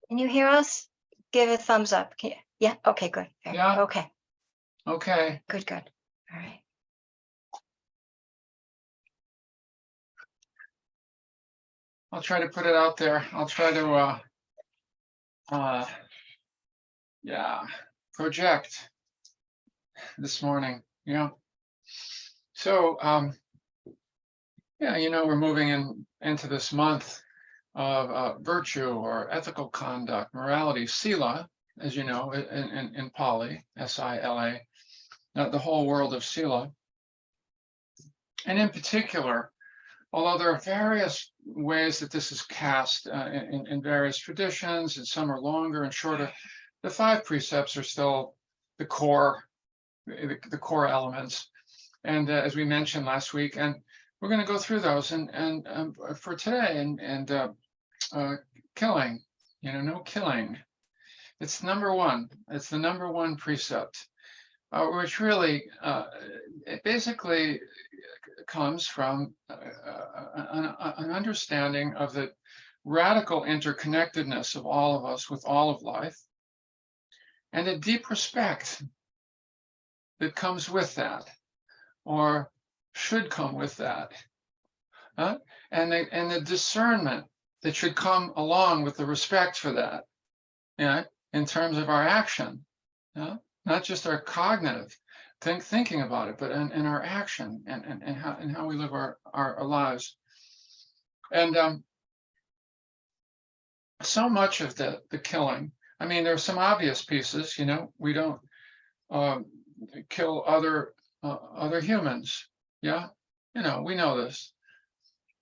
Can you hear us? Give a thumbs up. Yeah. Okay, good. Yeah. Okay. Okay. Good. All right. I'll try to put it out there. I'll try to project this morning. Yeah. So we're moving into this month of virtue or ethical conduct, morality, sila, as you know, in Pali, S-I-L-A, the whole world of sila. And in particular, although there are various ways that this is cast in various traditions, and some are longer and shorter, the 5 precepts are still the core elements. And as we mentioned last week, and we're going to go through those and for today, and killing, no killing. It's number 1. It's the number 1 precept, which really it basically comes from an understanding of the radical interconnectedness of all of us with all of life, and a deep respect that comes with that, or should come with that, and the discernment that should come along with the respect for that, in terms of our action, not just our cognitive thinking about it, but in our action and how we live our lives. And so much of the killing, I mean, there are some obvious pieces, we don't kill other humans. Yeah, we know this.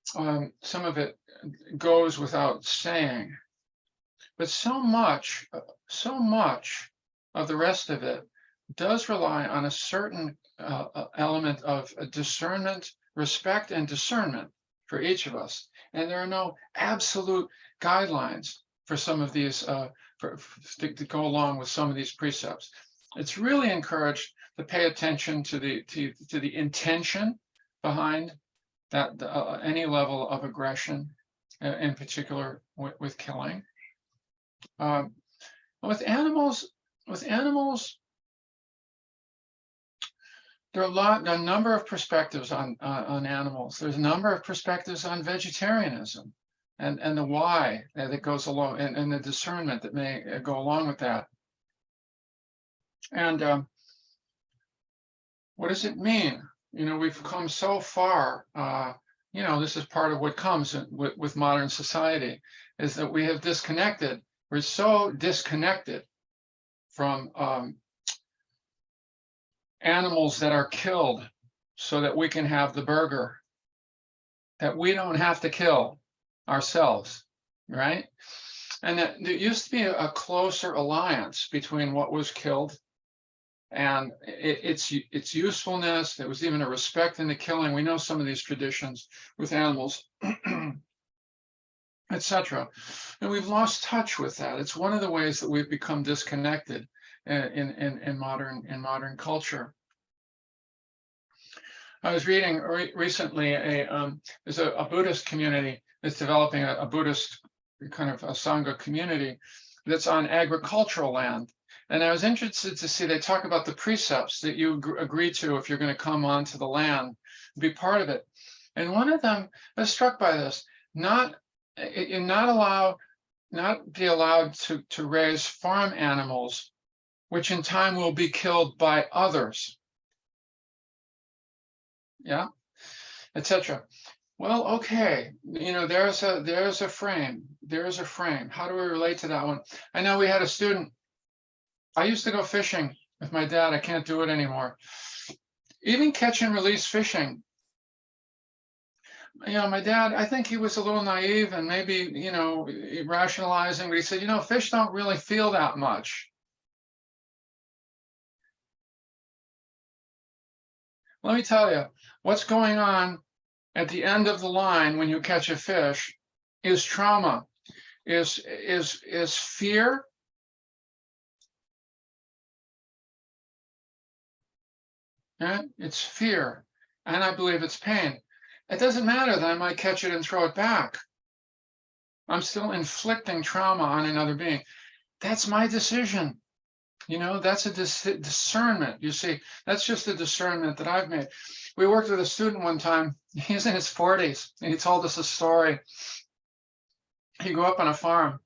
Some of it goes without saying, but so much of the rest of it does rely on a certain element of discernment, respect, and discernment for each of us. And there are no absolute guidelines for some of these to go along with some of these precepts. It's really encouraged to pay attention to the intention behind that any level of aggression, in particular with killing. With animals, there are a number of perspectives on animals. There's a number of perspectives on vegetarianism, and the why that goes along, and the discernment that may go along with that. And what does it mean? We've come so far. This is part of what comes with modern society, is that we have disconnected. We're so disconnected from animals that are killed so that we can have the burger, that we don't have to kill ourselves, right? And that there used to be a closer alliance between what was killed and its usefulness. There was even a respect in the killing. We know some of these traditions with animals, etc. And we've lost touch with that. It's one of the ways that we've become disconnected in modern culture. I was reading recently there's a Buddhist community that's developing a Buddhist kind of a Sangha community that's on agricultural land. And I was interested to see, they talk about the precepts that you agree to if you're going to come onto the land, be part of it. And one of them, I was struck by this, not be allowed to raise farm animals, which in time will be killed by others. Yeah, etc. Well, okay, there's a frame. How do we relate to that one? I know we had a student. I used to go fishing with my dad. I can't do it anymore. Even catch and release fishing. My dad, I think he was a little naive and maybe, rationalizing, but he said, fish don't really feel that much. Let me tell you, what's going on at the end of the line when you catch a fish is trauma, is fear. Yeah, it's fear, and I believe it's pain. It doesn't matter that I might catch it and throw it back. I'm still inflicting trauma on another being. That's my decision. You know, that's a discernment. You see, that's just a discernment that I've made. We worked with a student one time. He's in his 40s, and he told us a story. He grew up on a farm.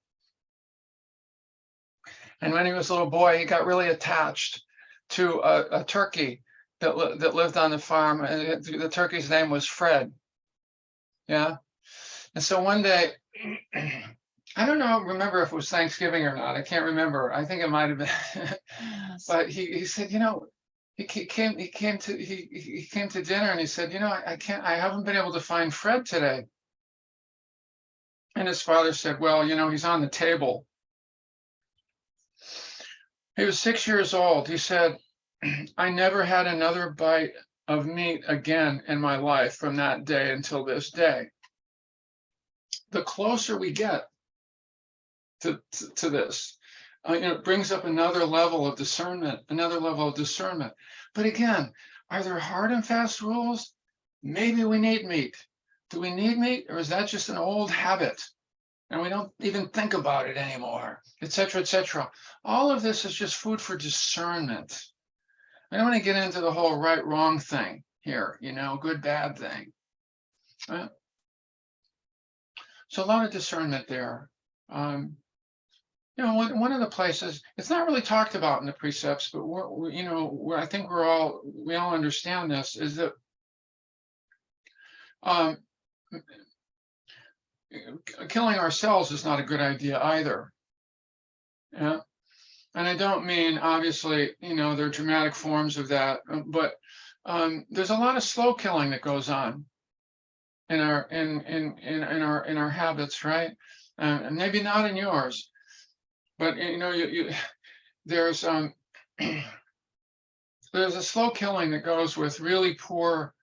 And when he was a little boy, he got really attached to a turkey that lived on the farm. And the turkey's name was Fred. Yeah. And so one day, I don't remember if it was Thanksgiving or not. I can't remember. I think it might have been. But he said, you know, he came to dinner and he said, you know, I haven't been able to find Fred today. And his father said, well, you know, he's on the table. He was 6 years old. He said, I never had another bite of meat again in my life from that day until this day. The closer we get to this, you know, it brings up another level of discernment, But again, are there hard and fast rules? Maybe we need meat. Do we need meat, or is that just an old habit? And we don't even think about it anymore, et cetera, et cetera. All of this is just food for discernment. I don't want to get into the whole right, wrong thing here, you know, good, bad thing. So a lot of discernment there. You know, one of the places, it's not really talked about in the precepts, but you know, I think we all understand this, is that killing ourselves is not a good idea either. Yeah. And I don't mean, obviously, you know, there are dramatic forms of that, but there's a lot of slow killing that goes on in our habits, right? And maybe not in yours, but you know, there's there's a slow killing that goes with really poor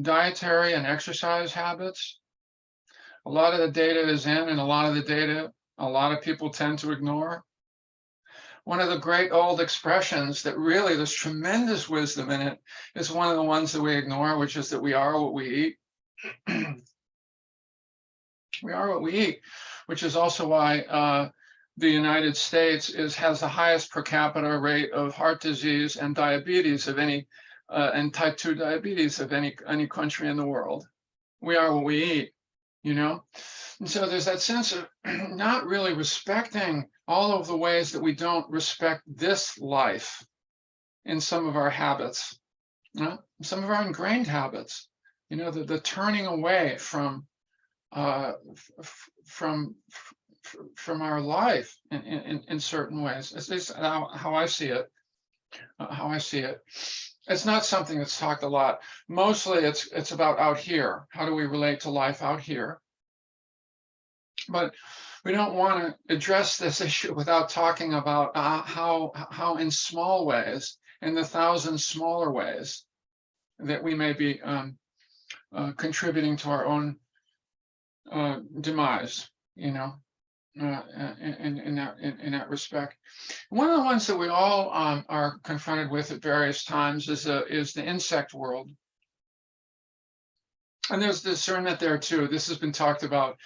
dietary and exercise habits. A lot of the data is in, and a lot of the data a lot of people tend to ignore. One of the great old expressions that really there's tremendous wisdom in it is one of the ones that we ignore, which is that we are what we eat. We are what we eat, which is also why the United States has the highest per capita rate of heart disease and diabetes of any, and type 2 diabetes of any country in the world. We are what we eat, you know? And so there's that sense of not really respecting all of the ways that we don't respect this life in some of our habits, you know? Some of our ingrained habits, you know, the turning away from our life in certain ways. It's just how I see it. It's not something that's talked a lot. Mostly it's about out here. How do we relate to life out here? But we don't want to address this issue without talking about how in small ways, in the thousand smaller ways, that we may be contributing to our own demise, you know, in that respect. One of the ones that we all are confronted with at various times is the insect world. And there's discernment there too. This has been talked about.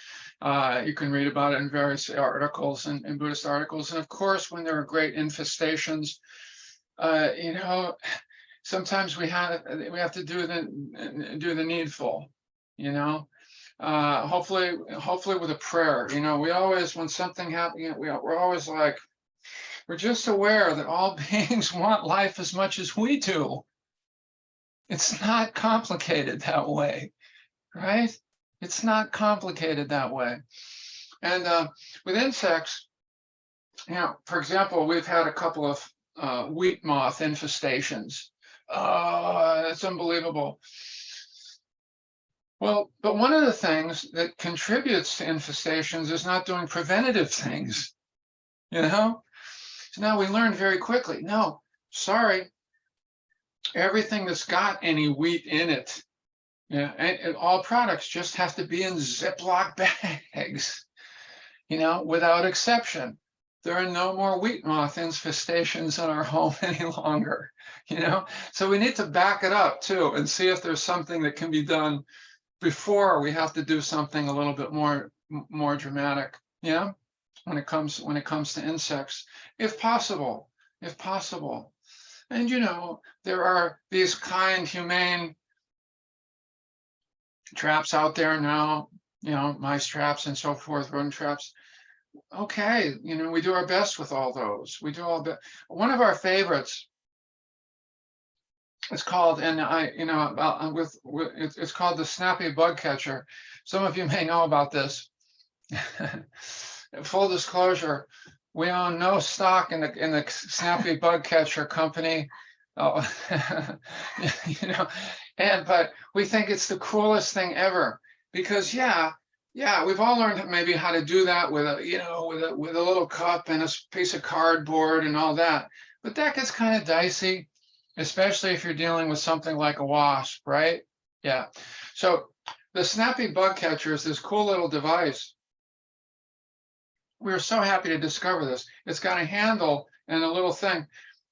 You can read about it in various articles and Buddhist articles. And of course, when there are great infestations, you know, sometimes we have to do the needful, you know. Hopefully with a prayer. You know, we always, when something happens, we're always like, we're just aware that all beings want life as much as we do. It's not complicated that way, right? It's not complicated that way. And with insects, you know, for example, we've had a couple of wheat moth infestations. It's unbelievable. Well, but one of the things that contributes to infestations is not doing preventative things, you know? So now we learned very quickly, no, sorry, everything that's got any wheat in it, yeah, and all products just have to be in Ziploc bags, you know, without exception. There are no more wheat moth infestations in our home any longer, you know? So we need to back it up too and see if there's something that can be done before we have to do something a little bit more more dramatic, yeah, when it comes to insects, if possible, if possible. And there are these kind, humane traps out there now, mice traps and so forth, rodent traps. Okay, we do our best with all those. We do all best. One of our favorites, it's called, and it's called the snappy bug catcher. Some of you may know about this. Full disclosure, we own no stock in the snappy bug catcher company. Oh, but we think it's the coolest thing ever because we've all learned maybe how to do that with a little cup and a piece of cardboard and all that. But that gets kind of dicey, especially if you're dealing with something like a wasp, right? Yeah. So the snappy bug catcher is this cool little device. We were so happy to discover this. It's got a handle and a little thing,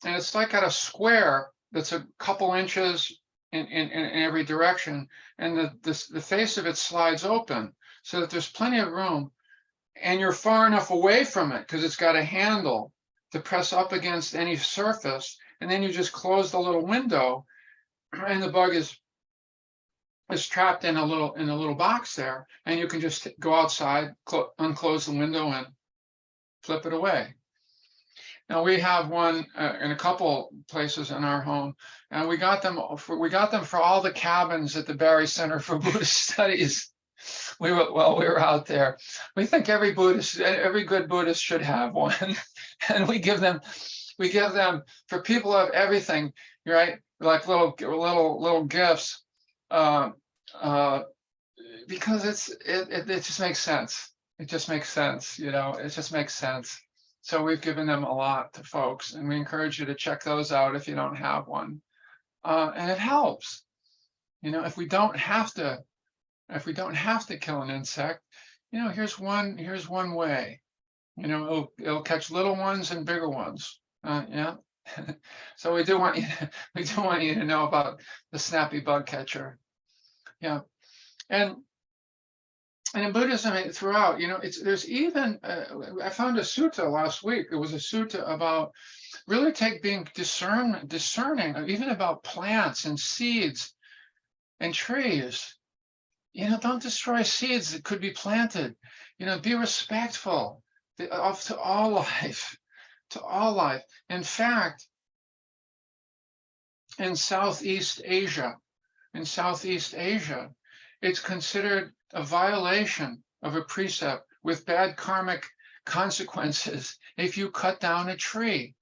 and it's like got a square that's a couple inches in every direction, and the face of it slides open so that there's plenty of room, and you're far enough away from it because it's got a handle to press up against any surface, and then you just close the little window, and the bug is trapped in a little box there, and you can just go outside, unclose the window, and flip it away. Now we have one in a couple places in our home, and we got them for all the cabins at the Barry Center for Buddhist Studies. We were out there. We think every good Buddhist should have one, and we give them for people of everything, right? Like little gifts, because it just makes sense. It just makes sense, it just makes sense. So we've given them a lot to folks, and we encourage you to check those out if you don't have one. And it helps, if we don't have to kill an insect, here's one way, it'll catch little ones and bigger ones. Yeah. So we do want you to know about the snappy bug catcher. Yeah. And in Buddhism, throughout, there's even, I found a sutta last week. It was a sutta about really being discerning, even about plants and seeds and trees. Don't destroy seeds that could be planted. Be respectful to all life, to all life. In fact, in Southeast Asia, it's considered a violation of a precept with bad karmic consequences if you cut down a tree.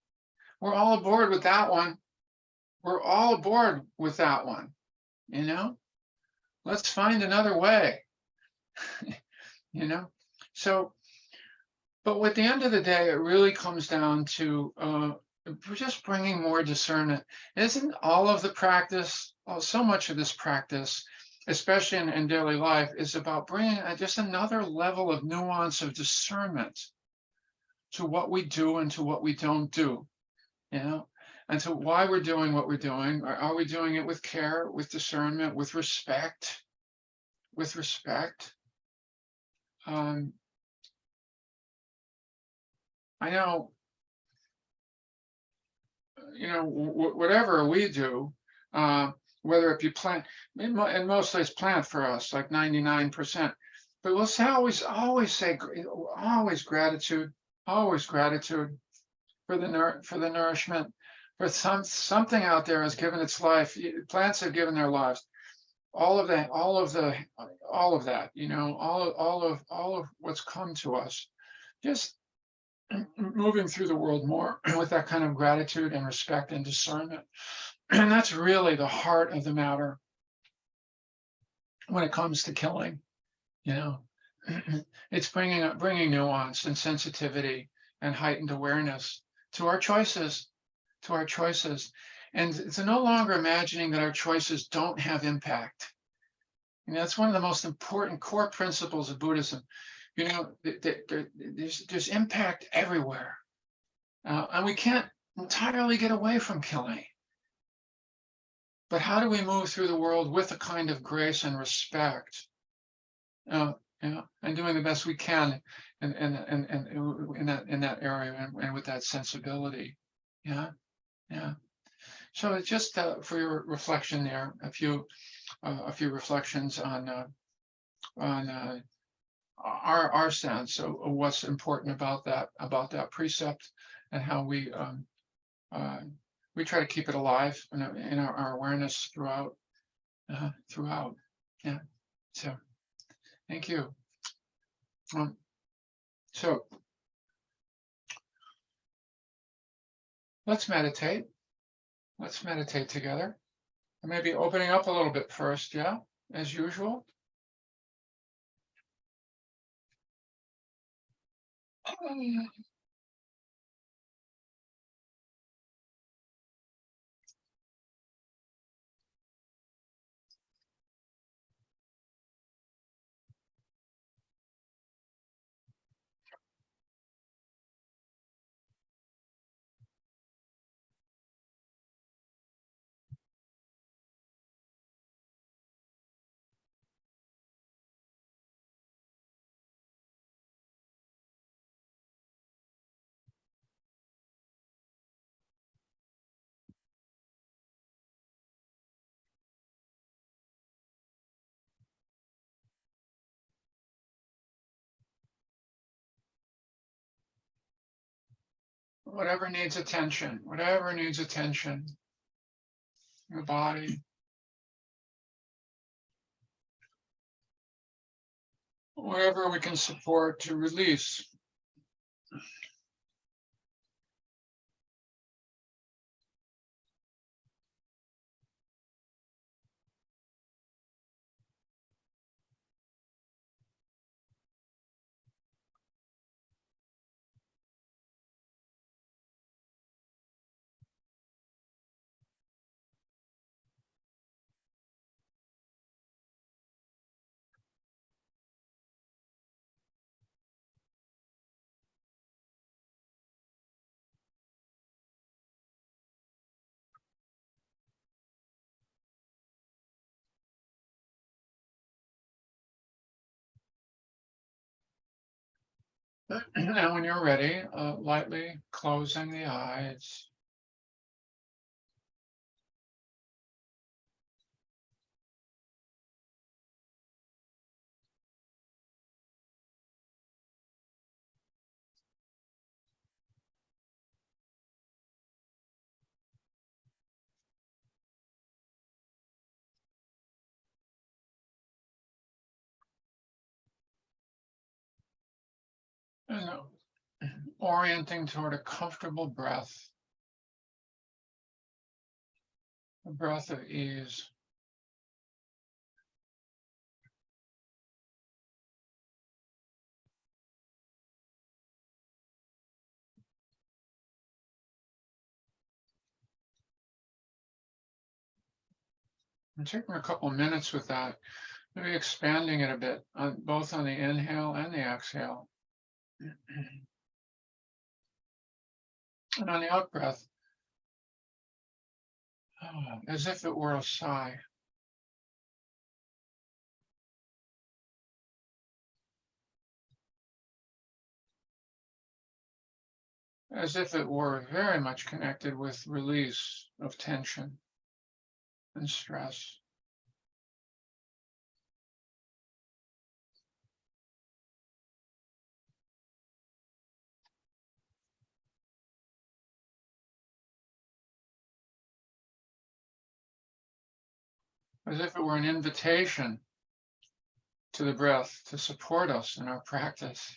We're all aboard with that one. Let's find another way. So, but at the end of the day, it really comes down to just bringing more discernment. Isn't all of the practice, so much of this practice, especially in daily life, is about bringing just another level of nuance of discernment to what we do and to what we don't do, and to why we're doing what we're doing. Are we doing it with care, with discernment, with respect? I know, whatever we do, whether it be plant, and mostly it's plant for us, like 99%. But we'll always say, always gratitude for the nourishment, for something out there has given its life. Plants have given their lives. All of that, all of what's come to us, just moving through the world more with that kind of gratitude and respect and discernment. And that's really the heart of the matter when it comes to killing. It's bringing nuance and sensitivity and heightened awareness to our choices, and it's no longer imagining that our choices don't have impact. That's one of the most important core principles of Buddhism. There's impact everywhere, and we can't entirely get away from killing. But how do we move through the world with a kind of grace and respect Yeah, and doing the best we can and in that area and with that sensibility. Yeah, yeah. So it's just for your reflection there, a few reflections on our sense of what's important about that precept and how uh, we try to keep it alive in our awareness throughout. Yeah. So thank you. Um, so let's meditate. Let's meditate together. And maybe opening up a little bit first, yeah, as usual. Whatever needs attention, your body, whatever we can support to release. And when you're ready, lightly closing the eyes. And orienting toward a comfortable breath, a breath of ease. And taking a couple minutes with that, maybe expanding it a bit, both on the inhale and the exhale. And on the out breath, as if it were a sigh. As if it were very much connected with release of tension and stress. As if it were an invitation to the breath to support us in our practice,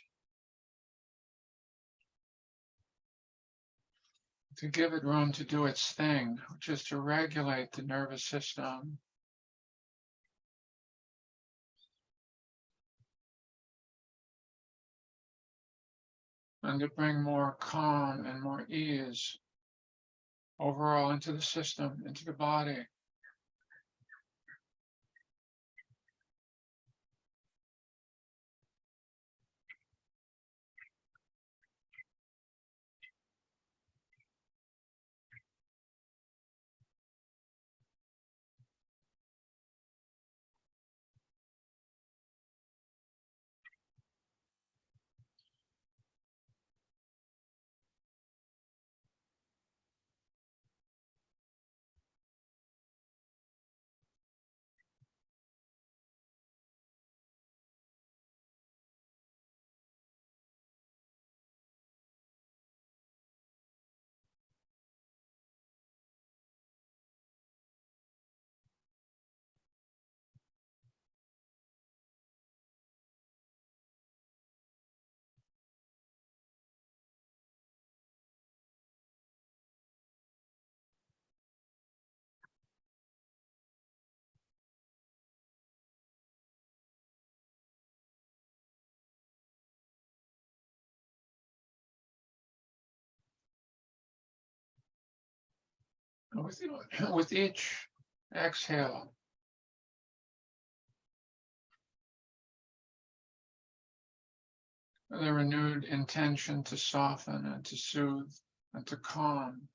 to give it room to do its thing, which is to regulate the nervous system, and to bring more calm and more ease overall into the system, into the body. with each exhale, the renewed intention to soften and to soothe and to calm.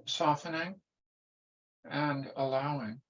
Softening and allowing.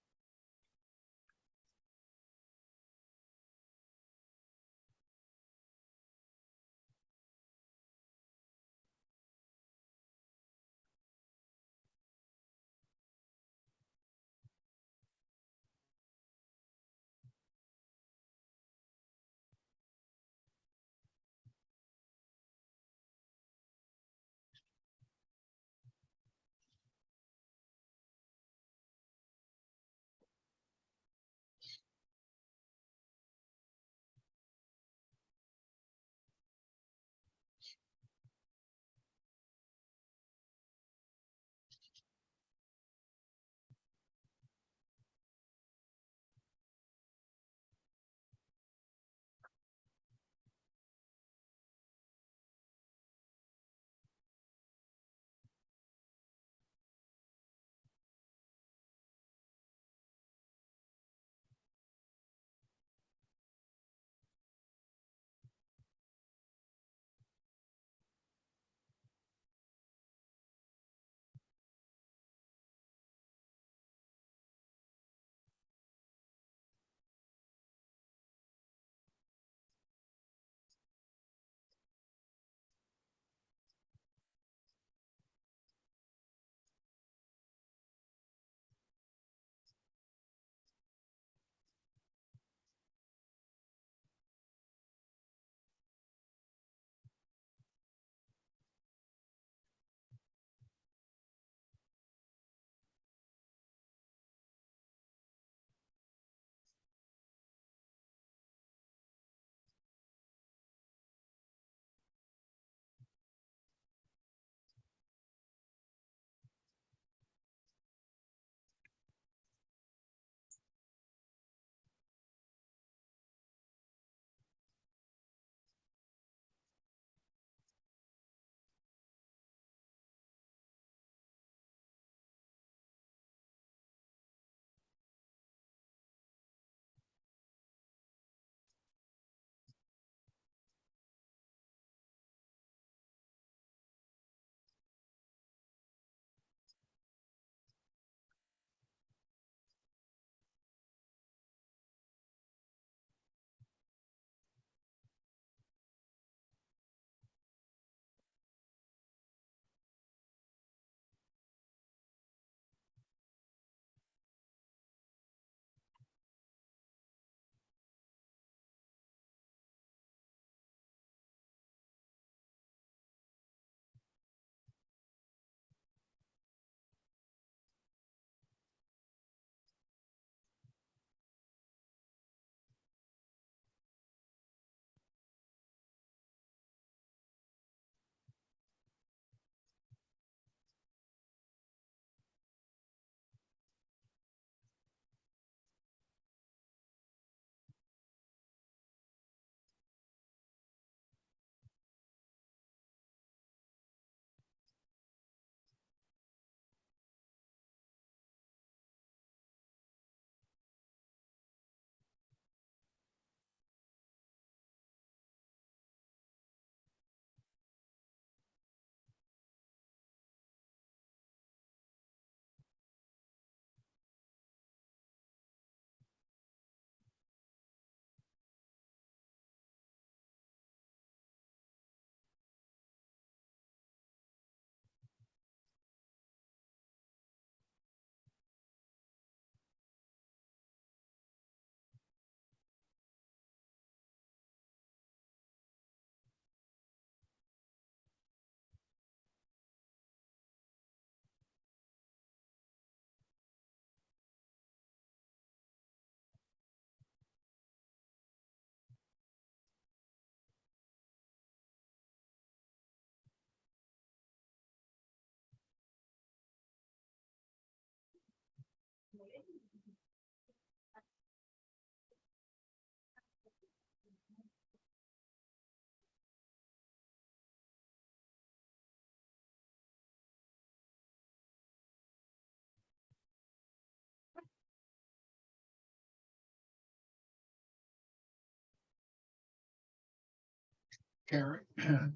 Caring,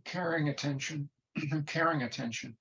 caring attention, caring attention.